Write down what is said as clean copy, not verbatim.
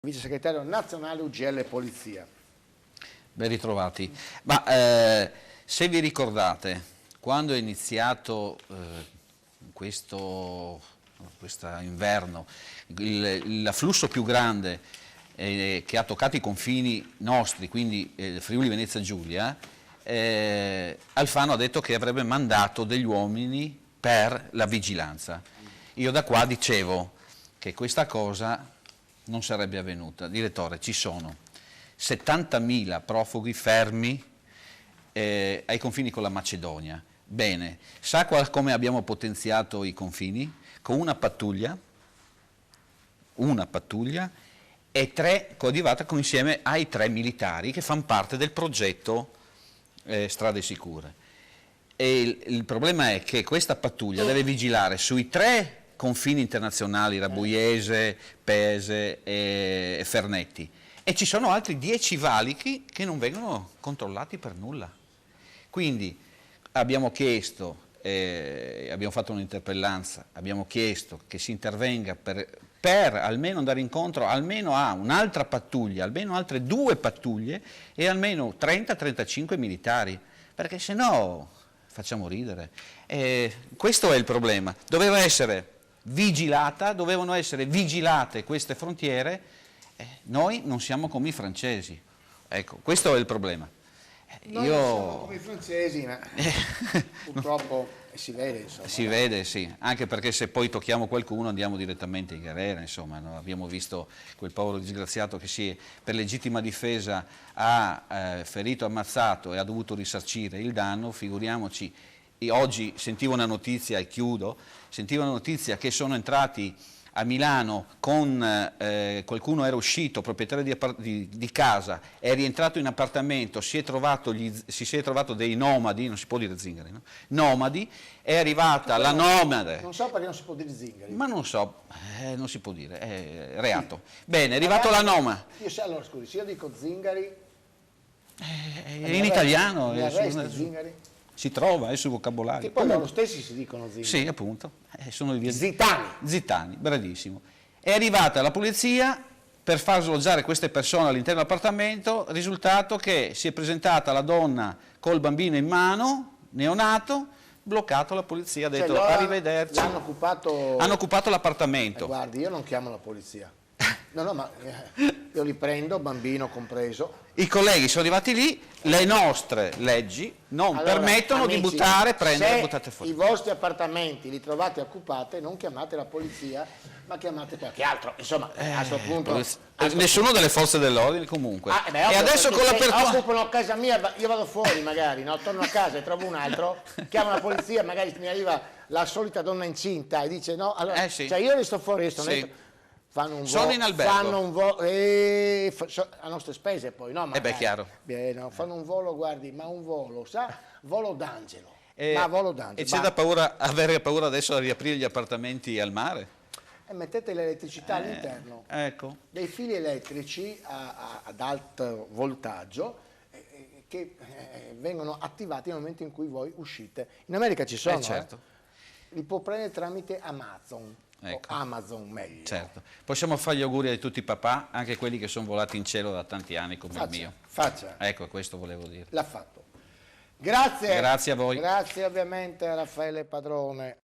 vice segretario nazionale UGL Polizia. Ben ritrovati. Ma se vi ricordate, quando è iniziato questo inverno, l'afflusso più grande che ha toccato i confini nostri, quindi Friuli Venezia Giulia, Alfano ha detto che avrebbe mandato degli uomini per la vigilanza. Io da qua dicevo che questa cosa non sarebbe avvenuta. Direttore, ci sono 70.000 profughi fermi ai confini con la Macedonia. Bene, sa come abbiamo potenziato i confini? Con una pattuglia e 3 coadiuvate insieme ai 3 militari che fanno parte del progetto Strade Sicure. E il problema è che questa pattuglia deve vigilare sui 3 confini internazionali, Rabuiese, Pese e Fernetti, e ci sono altri 10 valichi che non vengono controllati per nulla. Quindi abbiamo chiesto, abbiamo fatto un'interpellanza, abbiamo chiesto che si intervenga per almeno andare incontro almeno a un'altra pattuglia, almeno altre 2 pattuglie e almeno 30-35 militari, perché se no facciamo ridere. Questo è il problema. Dovevano essere vigilate queste frontiere, noi non siamo come i francesi. Ecco, questo è il problema. Noi non siamo come i francesi, ma purtroppo si vede, insomma. Si vede, sì, anche perché se poi tocchiamo qualcuno andiamo direttamente in galera, insomma, no? Abbiamo visto quel povero disgraziato che per legittima difesa ha ferito, ammazzato e ha dovuto risarcire il danno, figuriamoci. E oggi sentivo una notizia, e chiudo, sentivo una notizia che sono entrati a Milano con qualcuno era uscito, proprietario di casa, è rientrato in appartamento, si è trovato dei nomadi, non si può dire zingari, no? Nomadi, è arrivata la nomade. Non so perché non si può dire zingari. Ma non so, non si può dire, è reato. Sì. Bene, è arrivato la nomade. Allora scusi, se io dico zingari... in italiano. Zingari? Si trova sul vocabolario. Che poi loro stessi si dicono zingari. Sì, appunto. Sono Zitani. Zitani, bravissimo. È arrivata la polizia per far sloggiare queste persone all'interno dell'appartamento, risultato che si è presentata la donna col bambino in mano, neonato, bloccato la polizia, ha detto arrivederci. Hanno occupato l'appartamento. Guardi, io non chiamo la polizia. No, ma io li prendo, bambino compreso. I colleghi sono arrivati lì, le nostre leggi non permettono amici, di buttare, prendere e buttate fuori. Se i vostri appartamenti li trovate occupati, non chiamate la polizia, ma chiamate qualche altro. Insomma, a questo punto... Nessuno delle forze dell'ordine comunque. E adesso con l'apertura... occupano casa mia, io vado fuori magari, no? Torno a casa e trovo un altro, chiamo la polizia, magari mi arriva la solita donna incinta e dice no, allora, sì. Cioè io ne sto fuori, sto dentro. Sono in albergo. Fanno un volo a nostre spese poi, no? Chiaro. No, fanno un volo, guardi, ma un volo, sa? Volo d'angelo. Ma volo d'angelo. E c'è da avere paura adesso di riaprire gli appartamenti al mare? E mettete l'elettricità all'interno. Ecco. Dei fili elettrici ad alto voltaggio che vengono attivati nel momento in cui voi uscite. In America ci sono, certo. Li può prendere tramite Amazon. Ecco. O Amazon meglio. Certo. Possiamo fare gli auguri a tutti i papà, anche quelli che sono volati in cielo da tanti anni come il mio. Faccia. Ecco, questo volevo dire. L'ha fatto. Grazie. Grazie a voi. Grazie ovviamente a Raffaele Padrone.